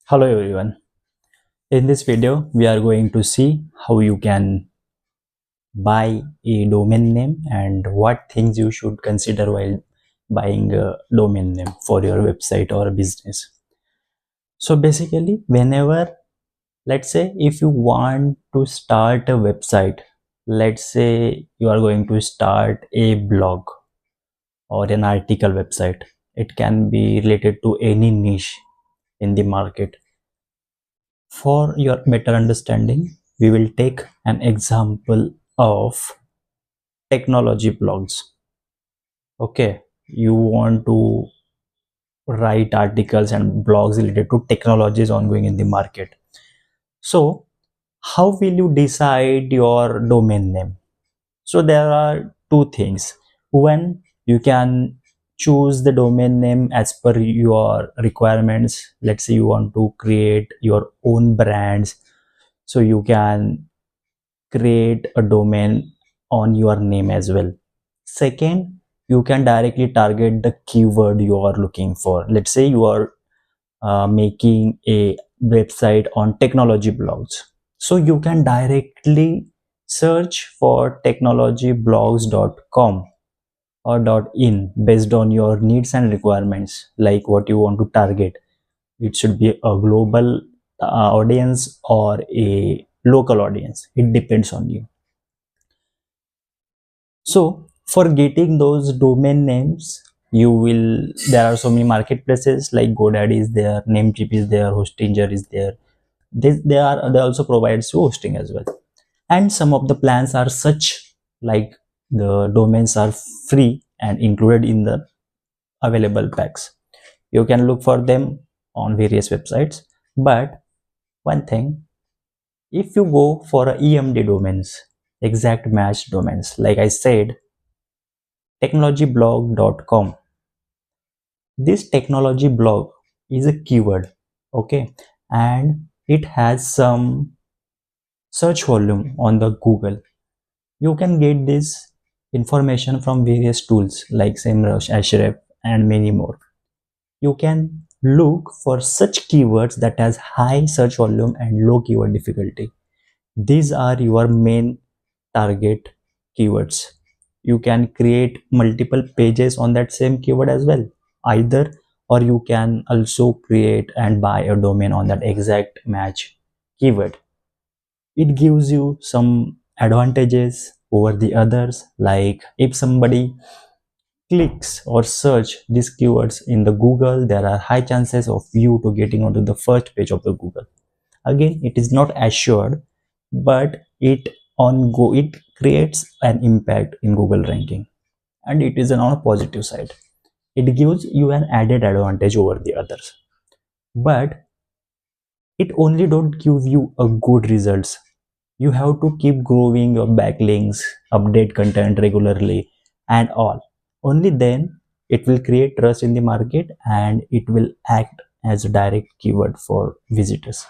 Hello everyone. In this video, we are going to see how you can buy a domain name and what things you should consider while buying a domain name for your website or business. So basically, whenever, let's say if you want to start a website, let's say you are going to start a blog or an article website. It can be related to any niche in the market. For your better understanding, we will take an example of technology blogs. Okay, you want to write articles and blogs related to technologies ongoing in the market. So, how will you decide your domain name? So, there are two things. One, you can choose the domain name as per your requirements. Let's say you want to create your own brands, so you can create a domain on your name as well. Second, you can directly target the keyword you are looking for. Let's say you are making a website on technology blogs, so you can directly search for technologyblogs.com or .in based on your needs and requirements, like what you want to target. It should be a global audience or a local audience. It depends on you. So for getting those domain names, there are so many marketplaces like GoDaddy is there, Namecheap is there, Hostinger is there. They also provides you hosting as well. And some of the plans are such, like the domains are free and included in the available packs. You can look for them on various websites. But one thing, if you go for a EMD domains, exact match domains, like I said, technologyblog.com, this technology blog is a keyword, okay, and it has some search volume on the Google. You can get this information from various tools like SEMrush, Ahrefs, and many more. You can look for such keywords that has high search volume and low keyword difficulty. These are your main target keywords. You can create multiple pages on that same keyword as well, either, or you can also create and buy a domain on that exact match keyword. It gives you some advantages over the others, like if somebody clicks or search these keywords in the Google, there are high chances of you to getting onto the first page of the Google. Again, it is not assured, but it creates an impact in Google ranking, and it is on a positive side. It gives you an added advantage over the others, but it only don't give you a good results. You have to keep growing your backlinks, update content regularly, and all. Only then it will create trust in the market and it will act as a direct keyword for visitors.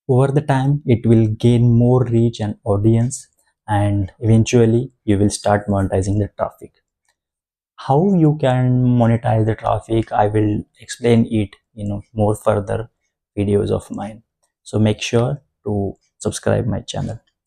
Over the time, it will gain more reach and audience, and eventually you will start monetizing the traffic. How you can monetize the traffic, I will explain it in more further videos of mine. So make sure to subscribe my channel.